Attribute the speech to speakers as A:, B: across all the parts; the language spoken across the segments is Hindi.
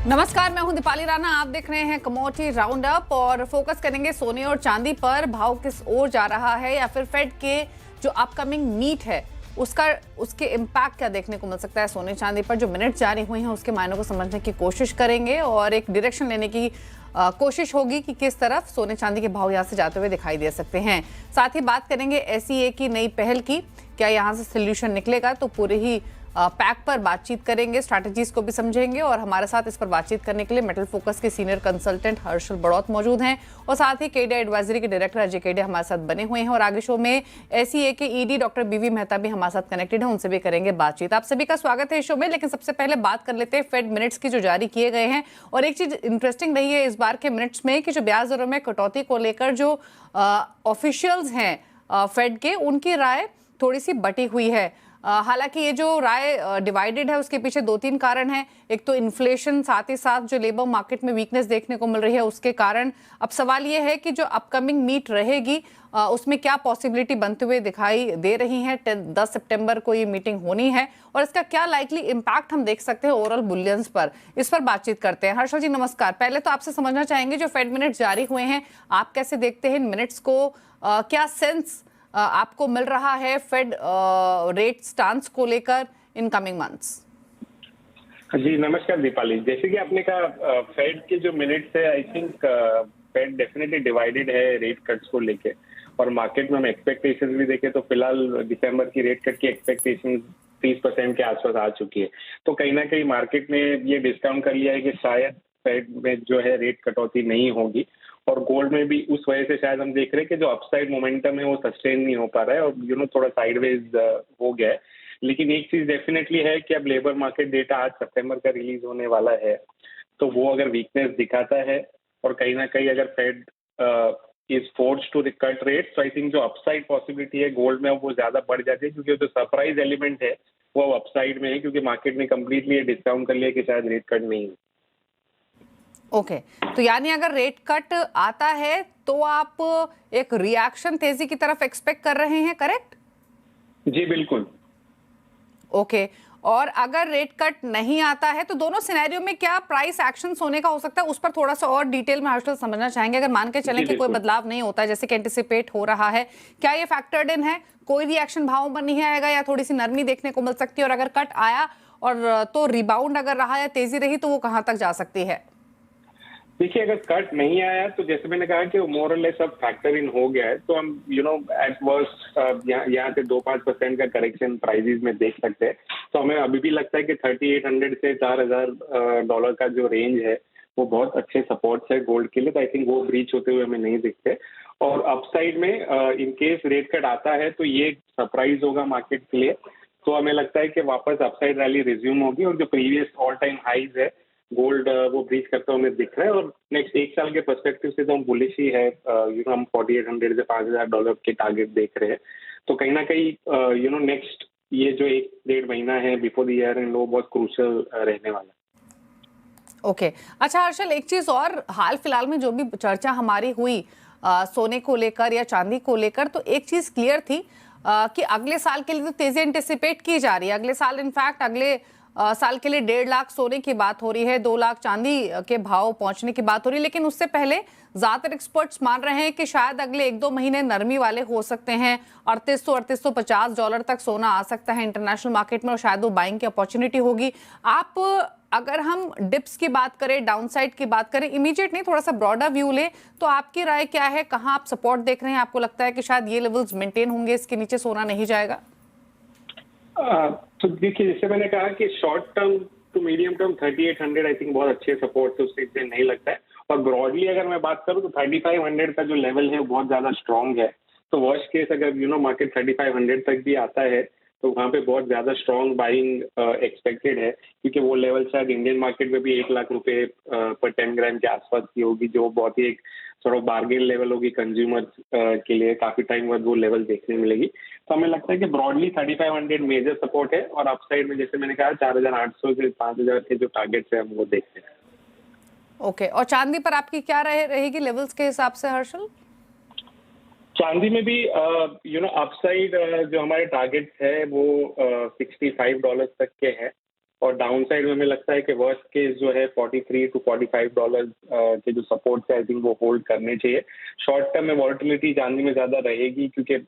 A: नमस्कार, मैं हूं दीपाली राणा। आप देख रहे हैं कमोडिटी राउंड अप और फोकस करेंगे सोने और चांदी पर। भाव किस ओर जा रहा है या फिर फेड के जो अपकमिंग मीट है उसके इम्पैक्ट क्या देखने को मिल सकता है सोने चांदी पर। जो मिनट जारी हुए हैं उसके मायनों को समझने की कोशिश करेंगे और एक डायरेक्शन लेने की कोशिश होगी कि किस तरफ सोने चांदी के भाव यहाँ से जाते हुए दिखाई दे सकते हैं। साथ ही बात करेंगे SEA की नई पहल की, क्या यहाँ से सोल्यूशन निकलेगा। तो पूरे ही पैक पर बातचीत करेंगे, स्ट्रैटेजीज को भी समझेंगे और हमारे साथ इस पर बातचीत करने के लिए मेटल फोकस के सीनियर कंसल्टेंट हर्षल बड़ौत मौजूद हैं और साथ ही केडिया एडवाइजरी के डायरेक्टर अजय केडिया हमारे साथ बने हुए हैं। और आगे शो में SEA के ED डॉक्टर BV मेहता भी हमारे साथ कनेक्टेड है, उनसे भी करेंगे बातचीत। आप सभी का स्वागत है इस शो में। लेकिन सबसे पहले बात कर लेते हैं फेड मिनट्स की जो जारी किए गए हैं। और एक चीज इंटरेस्टिंग रही है इस बार के मिनट्स में कि जो ब्याज दरों में कटौती को लेकर जो ऑफिशियल्स हैं फेड के, उनकी राय थोड़ी सी बटी हुई है। हालांकि ये जो राय डिवाइडेड है उसके पीछे दो तीन कारण हैं। एक तो इन्फ्लेशन, साथ ही साथ जो लेबर मार्केट में वीकनेस देखने को मिल रही है उसके कारण। अब सवाल ये है कि जो अपकमिंग मीट रहेगी उसमें क्या पॉसिबिलिटी बनते हुए दिखाई दे रही है। 10 सितंबर को ये मीटिंग होनी है और इसका क्या लाइकली इम्पैक्ट हम देख सकते हैं ओवरऑल बुलियंस पर। इस पर बातचीत करते हैं। हर्षल जी नमस्कार। पहले तो आपसे समझना चाहेंगे जो फेड मिनट्स जारी हुए हैं, आप कैसे देखते हैं इन मिनट्स को, क्या सेंस आपको मिल रहा है फेड रेट स्टांस को लेकर इन कमिंग मंथ्स?
B: जी नमस्कार दीपाली। जैसे कि आपने कहा फेड के जो मिनट्स है, I think Fed definitely divided है रेट कट्स को लेके। और मार्केट में हम एक्सपेक्टेशंस भी देखें तो फिलहाल दिसंबर की रेट कट की एक्सपेक्टेशन 30% के आसपास आ चुकी है। तो कहीं ना कहीं मार्केट ने ये डिस्काउंट कर लिया है कि शायद फेड में जो है रेट कटौती नहीं होगी। और गोल्ड में भी उस वजह से शायद हम देख रहे हैं कि जो अपसाइड मोमेंटम है वो सस्टेन नहीं हो पा रहा है और थोड़ा साइडवेज हो गया है। लेकिन एक चीज डेफिनेटली है कि अब लेबर मार्केट डेटा आज सितंबर का रिलीज होने वाला है, तो वो अगर वीकनेस दिखाता है और कहीं ना कहीं अगर Fed is forced to cut rate, तो आई थिंक जो अपसाइड पॉसिबिलिटी है गोल्ड में वो ज्यादा बढ़ जाती है, क्योंकि जो सरप्राइज एलिमेंट है वो अपसाइड में है, क्योंकि मार्केट ने कंप्लीटली डिस्काउंट कर लिया कि शायद रेट कट नहीं है।
A: ओके, तो यानी अगर रेट कट आता है तो आप एक रिएक्शन तेजी की तरफ एक्सपेक्ट कर रहे हैं, करेक्ट?
B: जी बिल्कुल।
A: ओके, और अगर रेट कट नहीं आता है तो दोनों सिनेरियो में क्या प्राइस एक्शन होने का हो सकता है, उस पर थोड़ा सा और डिटेल में हर्षल समझना चाहेंगे। अगर मान के चलें कि कोई बदलाव नहीं होता है जैसे कि एंटिसिपेट हो रहा है, क्या ये फैक्टर्ड इन है? कोई रिएक्शन भाव पर नहीं आएगा या थोड़ी सी नरमी देखने को मिल सकती है? और अगर कट आया और तो रिबाउंड अगर रहा या तेजी रही तो वो कहां तक जा सकती है?
B: देखिए, अगर कट नहीं आया तो जैसे मैंने कहा कि मोर और लेस सब फैक्टर इन हो गया है, तो हम एट वर्स्ट यहाँ से 2-5% का करेक्शन प्राइजेस में देख सकते हैं। तो हमें अभी भी लगता है कि 3800 से $4000 का जो रेंज है वो बहुत अच्छे सपोर्ट्स है गोल्ड के लिए। तो आई थिंक वो ब्रीच होते हुए हमें नहीं दिखते। और अपसाइड में इन केस रेट कट आता है तो ये सरप्राइज होगा मार्केट के लिए। तो हमें लगता है कि वापस अपसाइड रैली रिज्यूम होगी और जो प्रीवियस ऑल टाइम हाइज है गोल्ड वो ब्रीच करता हमें दिख रहा है। और नेक्स्ट एक साल के पर्सपेक्टिव से तो हम बुलिश ही है। हम 4800 से $5000 के टारगेट देख रहे हैं। तो कहीं ना कहीं नेक्स्ट ये जो 1-1.5 महीना है बिफोर द ईयर एंड वो बहुत क्रूशियल रहने वाला है।
A: ओके, अच्छा हर्षल, एक चीज और, हाल फिलहाल में जो भी चर्चा हमारी हुई सोने को लेकर या चांदी को लेकर, तो एक चीज क्लियर थी कि अगले साल के लिए तो तेजी एंटिसिपेट की जा रही है। अगले साल इनफैक्ट अगले साल के लिए 1.5 लाख सोने की बात हो रही है, 2 लाख चांदी के भाव पहुंचने की बात हो रही है। लेकिन उससे पहले ज्यादातर एक्सपर्ट्स मान रहे हैं कि शायद अगले 1-2 महीने नरमी वाले हो सकते हैं। $3850 तक सोना आ सकता है इंटरनेशनल मार्केट में और शायद वो बाइंग की अपॉर्चुनिटी होगी। आप अगर हम डिप्स की बात करें, डाउनसाइड की बात करें, इमीडिएट नहीं थोड़ा सा ब्रॉडर व्यू ले, तो आपकी राय क्या है? कहाँ आप सपोर्ट देख रहे हैं? आपको लगता है कि शायद ये लेवल्स मेंटेन होंगे, इसके नीचे सोना नहीं जाएगा?
B: तो देखिए, जैसे मैंने कहा कि short term to medium term 3800 I think बहुत अच्छे सपोर्ट है, उससे नहीं लगता है। और ब्रॉडली अगर मैं बात करूं तो 3500 का जो लेवल है वो बहुत ज्यादा स्ट्रांग है। तो वर्स्ट केस अगर मार्केट 3500 तक भी आता है तो वहाँ पे बहुत ज्यादा स्ट्रांग बाइंग एक्सपेक्टेड है, क्योंकि वो लेवल शायद इंडियन मार्केट में भी 1 लाख रुपए पर 10 ग्राम के आसपास की होगी, जो बहुत ही एक थोड़ा बार्गेन लेवल होगी कंज्यूमर के लिए। काफी टाइम बाद वो लेवल देखने मिलेगी। तो हमें लगता है कि ब्रॉडली 3500 मेजर सपोर्ट है और अपसाइड में जैसे मैंने कहा 4800 से 5000 के जो टारगेट्स है हम वो देखते हैं।
A: ओके, और चांदी पर आपकी क्या रहेगी लेवल्स के हिसाब से हर्षल?
B: चांदी में भी अपसाइड जो हमारे टारगेट्स है वो $65 तक के हैं। और डाउन साइड में हमें लगता है कि वर्स्ट केस जो है $43 to $45 के जो सपोर्ट है आई थिंक वो होल्ड करने चाहिए। शॉर्ट टर्म में वॉलेटिलिटी चांदी में ज्यादा रहेगी क्योंकि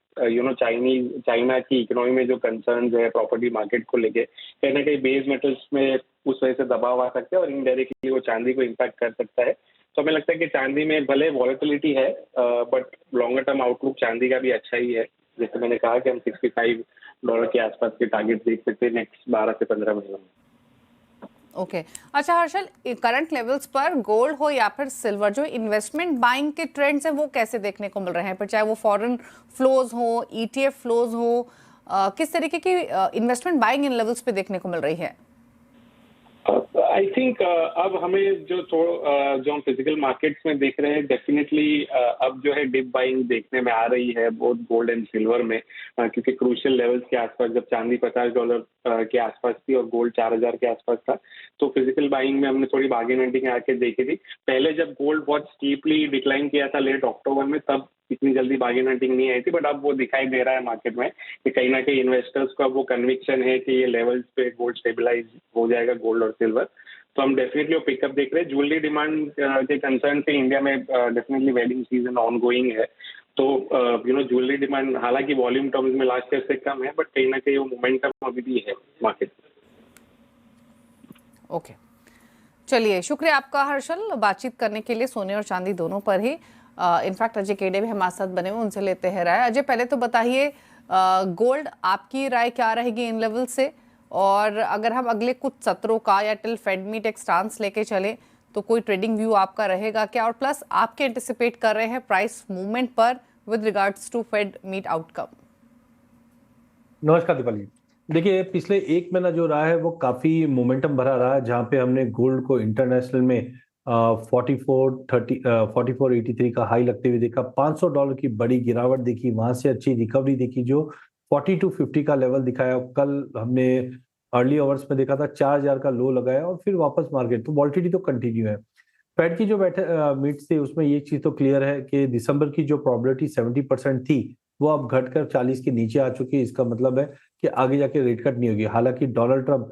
B: चाइना की इकोनॉमी में जो कंसर्न जो है प्रॉपर्टी मार्केट को लेके कहीं ना कहीं बेस मेटल्स में उस वजह से दबाव आ सकता है और इनडायरेक्टली वो चांदी को इम्पैक्ट कर सकता है। तो हमें लगता है कि चांदी में भले वॉलेटिलिटी है बट लॉन्गर टर्म आउटलुक चांदी का भी अच्छा ही है। जैसे मैंने कहा कि हम $65 के आसपास के टारगेट देख सकते हैं नेक्स्ट 12 से 15 महीनों में।
A: ओके अच्छा हर्षल, करंट लेवल्स पर गोल्ड हो या फिर सिल्वर, जो इन्वेस्टमेंट बाइंग के ट्रेंड्स हैं वो कैसे देखने को मिल रहे हैं? पर चाहे वो फॉरेन फ्लोज हो, ETF फ्लोज हो, किस तरीके की इन्वेस्टमेंट बाइंग इन लेवल्स पे देखने को मिल रही है?
B: आई थिंक अब हमें जो हम फिजिकल मार्केट्स में देख रहे हैं डेफिनेटली अब जो है डिप बाइंग देखने में आ रही है बोथ गोल्ड एंड सिल्वर में, क्योंकि क्रूशियल लेवल्स के आसपास जब चांदी $50 के आसपास थी और गोल्ड 4000 के आसपास था तो फिजिकल बाइंग में हमने थोड़ी बार्गेन हंटिंग आके देखी थी। पहले जब गोल्ड बहुत स्टीपली डिक्लाइन किया था लेट अक्टूबर में तब इतनी जल्दी बार्गेन हंटिंग नहीं आई थी, बट अब वो दिखाई दे रहा है मार्केट में कि कहीं ना कहीं इन्वेस्टर्स को अब वो कन्विक्शन है कि ये लेवल्स पे गोल्ड स्टेबलाइज हो जाएगा, गोल्ड और सिल्वर। तो हम डेफिनेटली वो पिकअप देख रहे हैं। ज्वेलरी डिमांड के कंसर्न से इंडिया में definitely wedding season on going है, तो ज्वेलरी डिमांड हालांकि वॉल्यूम टर्म्स में लास्ट ईयर से कम है बट कहीं ना कहीं वो मोमेंटम अभी भी है मार्केट में।
A: ओके चलिए, शुक्रिया आपका हर्षल बातचीत करने के लिए सोने और चांदी दोनों पर ही। इनफैक्ट अजय केडे भी हमारे साथ बने हुए, उनसे लेते हैं राय। अजय पहले तो बताइए गोल्ड आपकी राय क्या रहेगी इन लेवल से, और अगर हम अगले कुछ सत्रों का या टिल फेड मीट एक स्टांस लेके चले तो कोई ट्रेडिंग व्यू आपका रहेगा क्या, और प्लस आप क्या एंटिसिपेट कर रहे हैं प्राइस मूवमेंट पर with regards to Fed meet outcome?
C: नमस्कार दीपाली। देखिए पिछले एक महीना जो रहा है वो काफी मोमेंटम भरा रहा है, जहां पे हमने गोल्ड को इंटरनेशनल में 4483 का हाई लगते हुए देखा, $500 की बड़ी गिरावट देखी, वहां से अच्छी रिकवरी देखी जो 4250 का लेवल दिखाया। कल हमने अर्ली आवर्स में देखा था 4000 का लो लगाया और फिर वापस मार्केट, तो वॉल्टिलिटी तो कंटिन्यू है। फेड की जो मीट थी उसमें ये चीज तो क्लियर है कि दिसंबर की जो प्रोबेबिलिटी 70% थी वो अब घटकर 40 के नीचे आ चुकी है। इसका मतलब है कि आगे जाके रेट कट नहीं होगी। हालांकि Donald Trump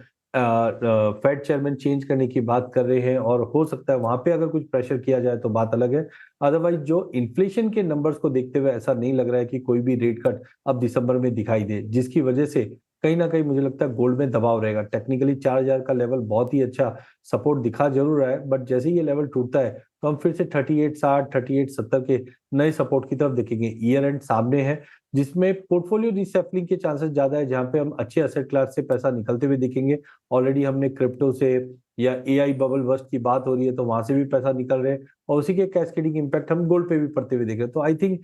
C: Fed chairman change करने की बात कर रहे हैं और हो सकता है वहां पे अगर कुछ प्रेशर किया जाए तो बात अलग है। अदरवाइज जो इन्फ्लेशन के नंबर्स को देखते हुए ऐसा नहीं लग रहा है कि कोई भी रेट कट अब दिसंबर में दिखाई दे, जिसकी वजह से कहीं ना कहीं मुझे लगता है गोल्ड में दबाव रहेगा। टेक्निकली 4000 का लेवल बहुत ही अच्छा सपोर्ट दिखा जरूर रहा है, बट जैसे ही ये लेवल टूटता है तो हम फिर से 3860 3870 के नए सपोर्ट की तरफ देखेंगे। ईयर एंड सामने है जिसमें पोर्टफोलियो रिसेफलिंग के चांसेस ज्यादा है, जहां पे हम अच्छे एसेट क्लास से पैसा निकलते हुए देखेंगे। ऑलरेडी हमने क्रिप्टो से या AI बबल वर्स्ट की बात हो रही है तो वहां से भी पैसा निकल रहे हैं और उसी के कैस्केडिंग इम्पैक्ट हम गोल्ड पे भी पड़ते हुए देख रहे हैं। तो आई थिंक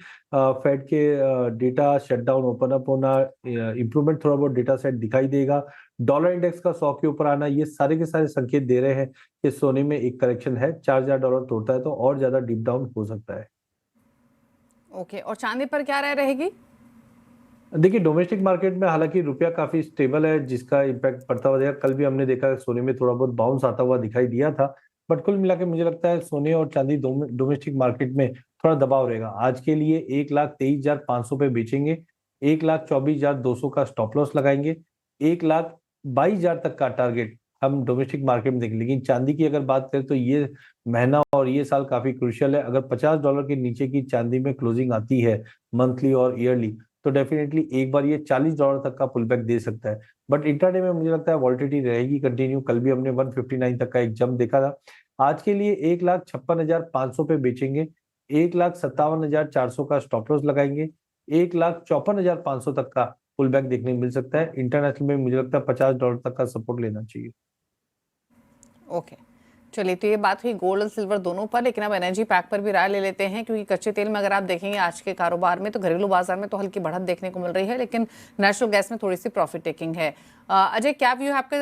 C: फेड के डेटा शटडाउन ओपन अप होना, इंप्रूवमेंट थोड़ा बहुत डेटा सेट दिखाई देगा, डॉलर इंडेक्स का 100 के ऊपर आना, ये सारे के सारे संकेत दे रहे हैं कि सोने में एक करेक्शन है। $4000 तोड़ता है तो और ज्यादा डीप डाउन हो सकता है।
A: ओके और चांदी पर क्या राय रहेगी?
C: देखिए डोमेस्टिक मार्केट में हालांकि रुपया काफी स्टेबल है जिसका इम्पैक्ट पड़ता हुआ देखा। कल भी हमने देखा सोने में थोड़ा बहुत बाउंस आता हुआ दिखाई दिया था, बट कुल मिला के मुझे लगता है सोने और चांदी डोमेस्टिक मार्केट में थोड़ा दबाव रहेगा। आज के लिए 1,23,500 पे बेचेंगे, 1,24,200 का स्टॉप लॉस लगाएंगे, 1,22,000 तक का टारगेट हम डोमेस्टिक मार्केट में देखेंगे। लेकिन चांदी की अगर बात करें तो ये महीना और ये साल काफी क्रूशियल है। अगर $50 के नीचे की चांदी में क्लोजिंग आती है मंथली और ईयरली तो डेफिनेटली एक बार ये $40 तक का पुल बैक दे सकता है। बट इंट्राडे में मुझे लगता है वॉलिटिलिटी रहेगी कंटिन्यू। कल भी हमने 159 तक का एक जंप देखा था। आज के लिए 1,56,500 पे बेचेंगे, 1,57,400 का स्टॉप लॉस लगाएंगे, 1,54,500 तक का पुल बैक देखने को मिल सकता है। इंटरनेशनल में मुझे लगता है $50 तक का सपोर्ट लेना चाहिए।
A: ओके चलिए, तो ये बात हुई गोल्ड और सिल्वर दोनों पर, लेकिन अब एनर्जी पैक पर भी राय ले लेते हैं, क्योंकि कच्चे तेल में अगर आप देखेंगे आज के कारोबार में तो घरेलू बाजार में तो हल्की बढ़त देखने को मिल रही है, लेकिन नेचुरल गैस में थोड़ी सी प्रॉफिट टेकिंग है। अजय क्या व्यू है आपके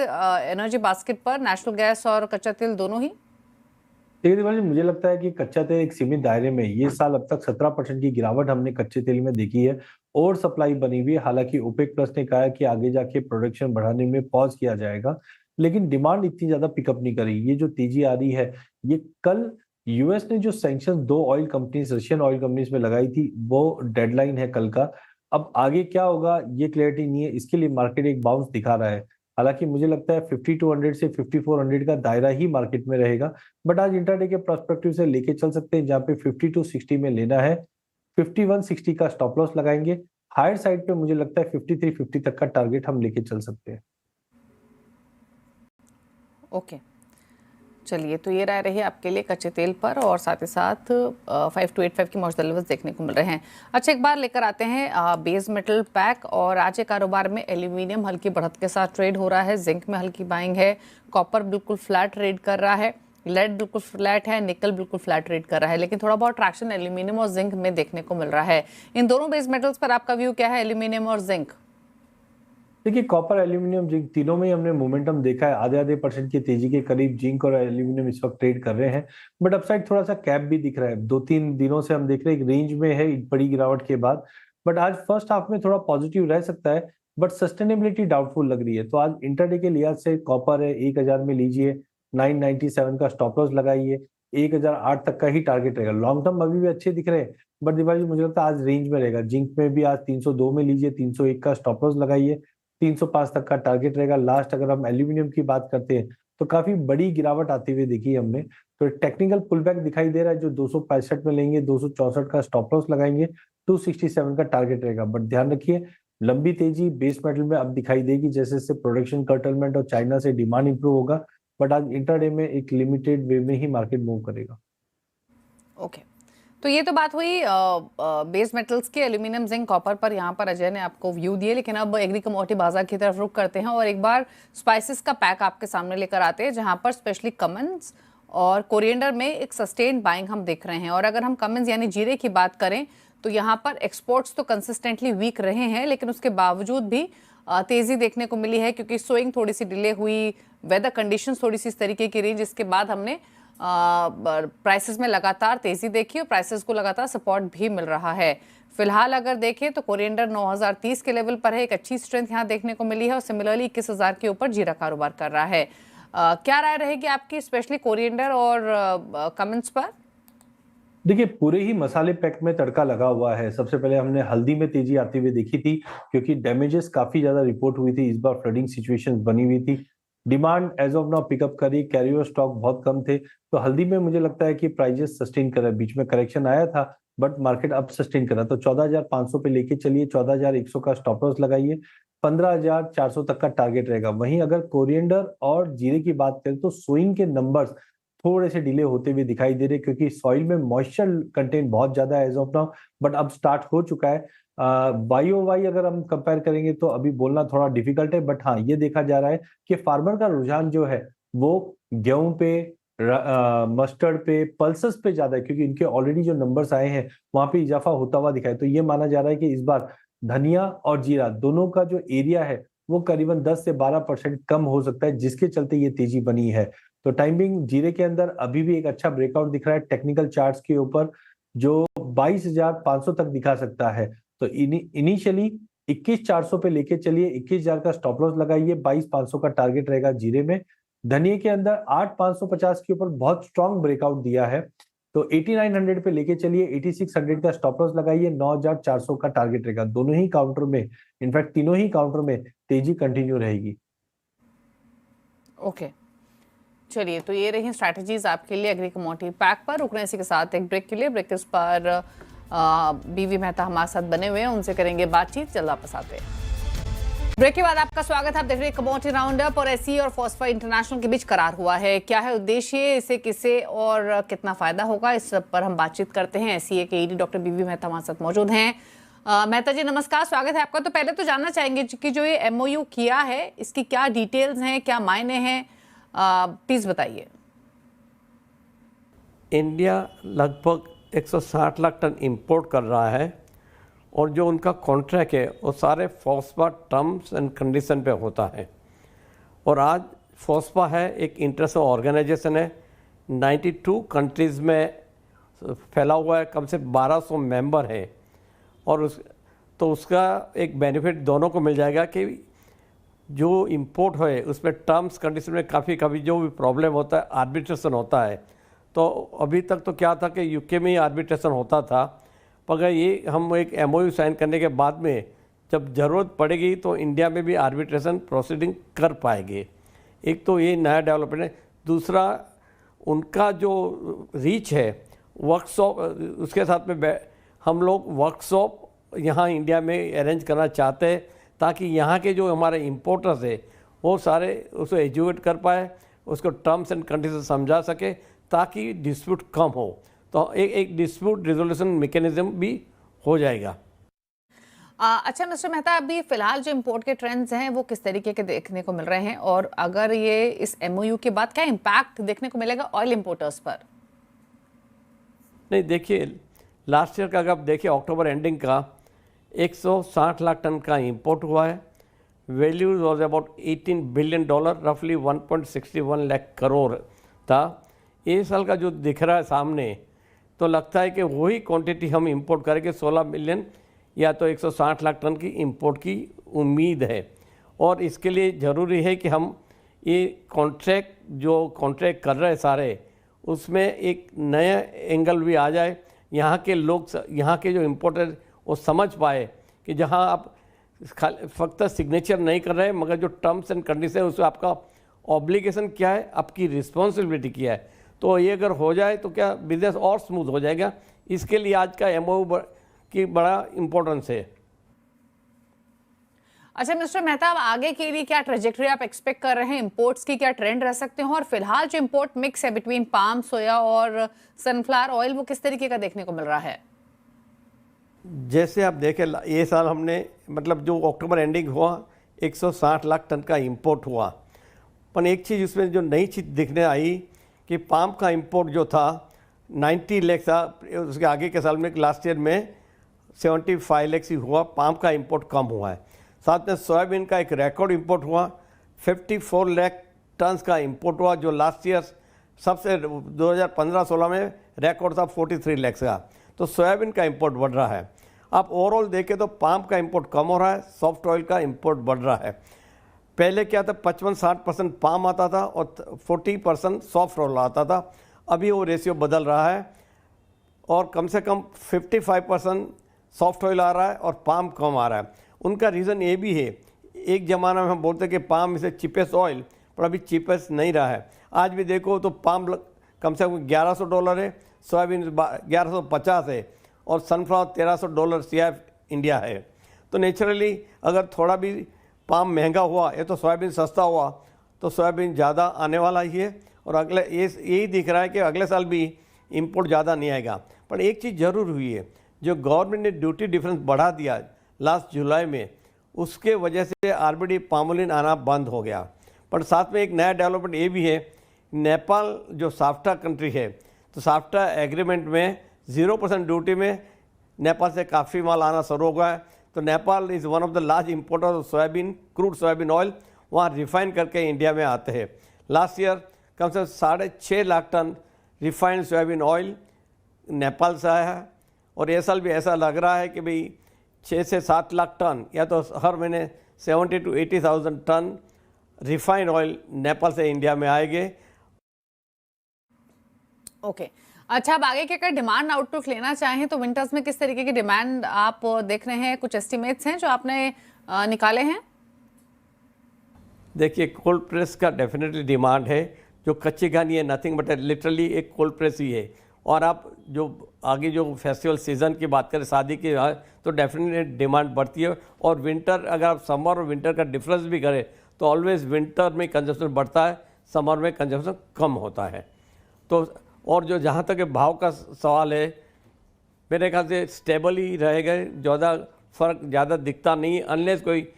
A: एनर्जी बास्केट पर, नेचुरल गैस और कच्चा तेल दोनों ही?
C: देखिए दीवाली, मुझे लगता है कि कच्चा तेल एक सीमित दायरे में, ये साल अब तक 17% की गिरावट हमने कच्चे तेल में देखी है और सप्लाई बनी हुई है। हालांकि ओपेक प्लस ने कहा है कि आगे जाके प्रोडक्शन बढ़ाने में पॉज किया जाएगा, लेकिन डिमांड इतनी ज्यादा पिकअप नहीं करी। ये जो तेजी आ रही है, ये कल यूएस ने जो sanction 2 oil companies, Russian oil companies में लगाई थी, वो डेडलाइन है कल का। अब आगे क्या होगा ये क्लैरिटी नहीं है, इसके लिए मार्केट एक बाउंस दिखा रहा है। हालांकि मुझे लगता है 5200 से 5400 का दायरा ही मार्केट में रहेगा, बट आज इंट्राडे के पर्सपेक्टिव से लेके चल सकते हैं, जहां पे 5260 में लेना है, 5160 का स्टॉप लॉस लगाएंगे। हायर साइड पे मुझे लगता है 5350 तक का टारगेट हम लेके चल सकते हैं।
A: ओके, चलिए, तो ये राय रही आपके लिए कच्चे तेल पर, और साथ ही साथ 5285 की मौजूदा लेवल्स देखने को मिल रहे हैं। अच्छा, एक बार लेकर आते हैं बेस मेटल पैक, और आज के कारोबार में एल्यूमिनियम हल्की बढ़त के साथ ट्रेड हो रहा है, जिंक में हल्की बाइंग है, कॉपर बिल्कुल फ्लैट ट्रेड कर रहा है, लेड बिल्कुल फ्लैट है, निकल बिल्कुल फ्लैट ट्रेड कर रहा है, लेकिन थोड़ा बहुत ट्रैक्शन एल्यूमिनियम और जिंक में देखने को मिल रहा है। इन दोनों बेस मेटल्स पर आपका व्यू क्या है, एल्यूमिनियम और जिंक?
C: देखिए, कॉपर, एल्यूमिनियम, जिंक तीनों में ही हमने मोमेंटम देखा है, आधे आधे % की तेजी के करीब जिंक और एल्यूमिनियम इस वक्त ट्रेड कर रहे हैं, बट अपसाइड थोड़ा सा कैप भी दिख रहा है। 2-3 दिनों से हम देख रहे हैं एक रेंज में है बड़ी गिरावट के बाद, बट आज फर्स्ट हाफ में थोड़ा पॉजिटिव रह सकता है, बट सस्टेनेबिलिटी डाउटफुल लग रही है। तो आज इंटरडे के लिहाज से कॉपर है 1000 में लीजिए, 997 का स्टॉप लॉस लगाइए, 1008 तक का ही टारगेट रहेगा। लॉन्ग टर्म अभी भी अच्छे दिख रहे हैं, बट दिवाली मुझे लगता है आज रेंज में रहेगा। जिंक में भी आज 302 में लीजिए, 301 का स्टॉप लॉस लगाइए, 305 तक का टारगेट रहेगा। लास्ट अगर हम एल्यूमिनियम की बात करते हैं तो काफी बड़ी गिरावट आती हुई देखी है हमने, तो टेक्निकल पुलबैक दिखाई दे रहा है, जो 265 में लेंगे, 264 का स्टॉप लॉस लगाएंगे, 267 का टारगेट रहेगा। बट ध्यान रखिए, लंबी तेजी बेस मेटल में अब दिखाई देगी जैसे जैसे प्रोडक्शन कर्टलमेंट और चाइना से डिमांड इंप्रूव होगा, बट आज इंट्राडे में एक लिमिटेड वे में ही मार्केट मूव करेगा।
A: ओके, तो ये तो बात हुई बेस मेटल्स के, एल्यूमिनियम, जिंक, कॉपर पर। यहाँ पर अजय ने आपको व्यू दिए, लेकिन अब एग्री कमोडिटी बाजार की तरफ रुख करते हैं और एक बार स्पाइसेस का पैक आपके सामने लेकर आते हैं, जहाँ पर स्पेशली कमिंस और कोरिएंडर में एक सस्टेन्ड बाइंग हम देख रहे हैं। और अगर हम कमिंस यानी जीरे की बात करें तो यहाँ पर एक्सपोर्ट्स तो कंसिस्टेंटली वीक रहे हैं, लेकिन उसके बावजूद भी तेजी देखने को मिली है, क्योंकि सोइंग थोड़ी सी डिले हुई, वेदर कंडीशंस थोड़ी सी इस तरीके की रही, जिसके बाद हमने प्राइसेस में लगातार तेजी देखी और प्राइसेस को लगातार सपोर्ट भी मिल रहा है। फिलहाल अगर देखें तो कोरिएंडर 9030 के लेवल पर है, एक अच्छी स्ट्रेंथ यहाँ देखने को मिली है, और सिमिलरली 21000 के ऊपर जीरा कारोबार कर रहा है। क्या राय रहेगी आपकी स्पेशली कोरिएंडर और कमिंस पर?
C: देखिए, पूरे ही मसाले पैक में तड़का लगा हुआ है। सबसे पहले हमने हल्दी में तेजी आती हुई देखी थी, क्योंकि डैमेजेस काफी ज्यादा रिपोर्ट हुई थी, इस बार फ्लडिंग सिचुएशंस बनी हुई थी, demand as of now pick up करी, कैरियर स्टॉक बहुत कम थे, तो हल्दी में मुझे लगता है कि प्राइजेस सस्टेन कर रहा है। बीच में करेक्शन आया था, बट मार्केट अब सस्टेन कर रहा है, तो 14500 पे लेके चलिए, 14100 का स्टॉप लॉस लगाइए, 15400 तक का टारगेट रहेगा। वहीं अगर कोरिएंडर और जीरे की बात करें तो सोइंग के नंबर्स थोड़े से डिले होते हुए दिखाई दे रहे, क्योंकि सॉइल में मॉइस्चर कंटेंट बहुत ज्यादा है एज ऑफ नाउ, बट अब स्टार्ट हो चुका है। वाई अगर हम कंपेयर करेंगे तो अभी बोलना थोड़ा डिफिकल्ट है, बट हाँ, ये देखा जा रहा है कि फार्मर का रुझान जो है वो गेहूं पे, मस्टर्ड पे, पल्सेस पे ज्यादा है, क्योंकि इनके ऑलरेडी जो नंबर्स आए हैं वहां पे इजाफा होता हुआ दिखा है। तो ये माना जा रहा है कि इस बार धनिया और जीरा दोनों का जो एरिया है वो करीबन 10 से 12% कम हो सकता है, जिसके चलते ये तेजी बनी है। तो टाइमिंग जीरे के अंदर अभी भी एक अच्छा ब्रेकआउट दिख रहा है टेक्निकल चार्ट्स के ऊपर, जो 22,500 तक दिखा सकता है। तो इनिशियली 21,400 पे लेके चलिए, 21,000 का स्टॉप लॉस लगाइए, 22,500 का टारगेट रहेगा जीरे में। धनिया के अंदर 8,550 के ऊपर बहुत स्ट्रॉन्ग ब्रेकआउट दिया है, तो 8900 पे लेके चलिए, 8600 का स्टॉप लॉस लगाइए, 9,400 का टारगेट रहेगा। दोनों ही काउंटर में, इनफैक्ट तीनों ही काउंटर में तेजी कंटिन्यू रहेगी।
A: ओके, चलिए, तो ये रही स्ट्रैटेजीज आपके लिए एग्री कमोडिटी पैक पर। रुकने इसी के साथ एक ब्रेक के लिए, ब्रेक इस पर बीवी मेहता हमारे साथ बने हुए हैं, उनसे करेंगे बातचीत, जल्द वापस आते हैं। ब्रेक के बाद आपका स्वागत है। आप देख रहे हैं कमोडिटी राउंडअप, और एसई और फॉस्फा इंटरनेशनल के बीच करार हुआ है। क्या है उद्देश्य, इसे किसे और कितना फायदा होगा, इस पर हम बातचीत करते हैं। एसई के ईडी डॉक्टर बीवी मेहता हमारे साथ मौजूद हैं। मेहता जी नमस्कार, स्वागत है आपका। तो पहले तो जानना चाहेंगे कि जो ये एमओयू किया है, इसकी क्या डिटेल्स हैं, क्या मायने हैं, प्लीज बताइए।
D: इंडिया लगभग 160 लाख टन इंपोर्ट कर रहा है, और जो उनका कॉन्ट्रैक्ट है वो सारे फॉस्फा टर्म्स एंड कंडीशन पे होता है। और आज फॉस्फा है एक इंटरनेशनल ऑर्गेनाइजेशन है, 92 कंट्रीज़ में फैला हुआ है, कम से 1200 मेंबर है, और उसका एक बेनिफिट दोनों को मिल जाएगा कि जो इंपोर्ट है उसमें टर्म्स कंडीशन में काफ़ी कभी जो भी प्रॉब्लम होता है, आर्बिट्रेशन होता है। तो अभी तक तो क्या था कि यूके में ही आर्बिट्रेशन होता था, मगर ये हम एक एमओयू साइन करने के बाद में जब ज़रूरत पड़ेगी तो इंडिया में भी आर्बिट्रेशन प्रोसीडिंग कर पाएंगे। एक तो ये नया डेवलपमेंट है। दूसरा, उनका जो रीच है वर्कशॉप, उसके साथ में हम लोग वर्कशॉप यहाँ इंडिया में अरेंज करना चाहते हैं ताकि यहाँ के जो हमारे इम्पोर्टर्स है वो सारे उसको एजुकेट कर पाए, उसको टर्म्स एंड कंडीशन समझा सके ताकि डिस्प्यूट कम हो। तो एक डिस्प्यूट रिजोल्यूशन मैकेनिज्म भी हो जाएगा।
A: अच्छा मिस्टर मेहता, अभी फिलहाल जो इंपोर्ट के ट्रेंड्स हैं वो किस तरीके के देखने को मिल रहे हैं, और अगर ये इस MOU के बाद क्या इम्पैक्ट देखने को मिलेगा ऑयल इंपोर्टर्स पर?
D: नहीं, देखिए लास्ट ईयर का अगर आप देखिए अक्टूबर एंडिंग का 160 लाख टन का इंपोर्ट हुआ है। वैल्यू वॉज अबाउट $18 बिलियन, रफली 1.61 लाख करोड़ था। ये साल का जो दिख रहा है सामने, तो लगता है कि वही क्वांटिटी हम इंपोर्ट करेंगे, 16 मिलियन या तो 160 लाख टन की इंपोर्ट की उम्मीद है। और इसके लिए ज़रूरी है कि हम ये कॉन्ट्रैक्ट कर रहे हैं सारे, उसमें एक नया एंगल भी आ जाए। यहाँ के लोग, यहाँ के जो इम्पोर्टर वो समझ पाए कि जहाँ आप फक्त सिग्नेचर नहीं कर रहे हैं, मगर जो टर्म्स एंड कंडीशन है उसमें आपका ऑब्लिगेशन क्या है, आपकी रिस्पॉन्सिबिलिटी क्या है। तो ये अगर हो जाए तो क्या बिजनेस और स्मूथ हो जाएगा। इसके लिए आज का MOU की बड़ा इम्पोर्टेंस है।
A: अच्छा मिस्टर मेहता, अब आगे के लिए क्या ट्रेजेक्टरी आप एक्सपेक्ट कर रहे हैं? इंपोर्ट्स की क्या ट्रेंड रह सकते हैं, और फिलहाल जो इंपोर्ट मिक्स है बिटवीन पाम, सोया और सनफ्लावर ऑयल, वो किस तरीके का देखने को मिल रहा है?
D: जैसे आप देखें, ये साल हमने मतलब जो अक्टूबर एंडिंग हुआ 160 लाख टन का इंपोर्ट हुआ। पर एक चीज़ उसमें जो नई चीज़ दिखने आई कि पाम का इंपोर्ट जो था 90 लाख था, उसके आगे के साल में लास्ट ईयर में 75 लाख ही हुआ। पाम का इंपोर्ट कम हुआ है। साथ में सोयाबीन का एक रिकॉर्ड इंपोर्ट हुआ, 54 लाख टन का इंपोर्ट हुआ, जो लास्ट ईयर सबसे 2015-16 में रिकॉर्ड था 43 लाख का। तो सोयाबीन का इंपोर्ट बढ़ रहा है। आप ओवरऑल देखें तो पाम का इंपोर्ट कम हो रहा है, सॉफ्ट ऑयल का इंपोर्ट बढ़ रहा है। पहले क्या था, 55-60% पाम आता था और 40% सॉफ्ट ऑयल आता था। अभी वो रेशियो बदल रहा है और कम से कम 55% सॉफ्ट ऑयल आ रहा है और पाम कम आ रहा है। उनका रीज़न ये भी है, एक ज़माना में हम बोलते कि पाम इसे चीपेस्ट ऑयल, पर अभी चीपेस्ट नहीं रहा है। आज भी देखो तो पाम कम से कम $1100 है, सोयाबीन 1150 है और सनफ्लावर $1300 CIF इंडिया है। तो नेचुरली अगर थोड़ा भी पाम महंगा हुआ है तो सोयाबीन सस्ता हुआ तो सोयाबीन ज़्यादा आने वाला ही है। और अगले यही दिख रहा है कि अगले साल भी इंपोर्ट ज़्यादा नहीं आएगा। पर एक चीज़ ज़रूर हुई है, जो गवर्नमेंट ने ड्यूटी डिफरेंस बढ़ा दिया लास्ट जुलाई में, उसके वजह से RBD पामोलिन आना बंद हो गया। पर साथ में एक नया डेवलपमेंट ये भी है, नेपाल जो साफ्टा कंट्री है, तो साफ्टा एग्रीमेंट में 0% ड्यूटी में नेपाल से काफ़ी माल आना शुरू हो गया है। तो Nepal is one of the large importer of soybean, crude soybean oil, वहाँ रिफाइन करके इंडिया में आते हैं। लास्ट ईयर कम से कम 6.5 lakh tonne refined soybean oil Nepal से आया है। और ये साल भी ऐसा लग रहा है कि भाई 6 से 7 लाख टन या तो हर महीने 70,000 to 80,000 tonne refined oil Nepal से इंडिया में आएंगे।
A: ओके अच्छा, अब आगे के अगर डिमांड आउटलुक लेना चाहें तो विंटर्स में किस तरीके की डिमांड आप देख रहे हैं? कुछ एस्टिमेट्स हैं जो आपने निकाले हैं?
D: देखिए, कोल्ड प्रेस का डेफिनेटली डिमांड है। जो कच्ची घानी है नथिंग बट लिटरली एक कोल्ड प्रेस ही है। और आप जो आगे जो फेस्टिवल सीज़न की बात करें, शादी की, तो डेफिनेटली डिमांड बढ़ती है। और विंटर, अगर आप समर और विंटर का डिफरेंस भी करें तो ऑलवेज विंटर में कंजप्शन बढ़ता है, समर में कंजप्शन कम होता है। तो और जो जहाँ तक भाव का सवाल है, मेरे ख्याल से स्टेबल ही रहेगा, ज़्यादा फर्क ज़्यादा दिखता नहीं, अनलेस कोई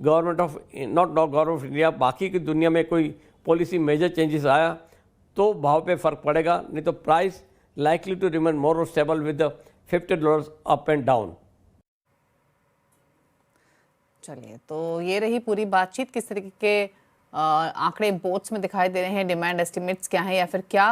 D: government of government of India, बाकी की दुनिया में कोई पॉलिसी मेजर चेंजेस आया तो भाव पे फ़र्क पड़ेगा। नहीं तो price likely to remain more stable with the $50 up and down।
A: चलिए, तो ये रही पूरी बातचीत। किस तरीके के आंकड़े इंपोर्ट्स में दिखाई दे रहे हैं, डिमांड एस्टिमेट्स क्या हैं, या फिर क्या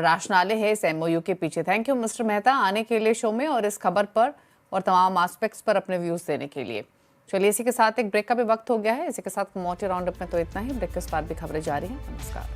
A: राशनाले है इस MOU के पीछे। थैंक यू मिस्टर मेहता आने के लिए शो में और इस खबर पर और तमाम एस्पेक्ट्स पर अपने व्यूज़ देने के लिए। चलिए, इसी के साथ एक ब्रेक का भी वक्त हो गया है। इसी के साथ कमोडिटी राउंड अप में तो इतना ही। ब्रेक के बाद भी खबरें जारी हैं। नमस्कार।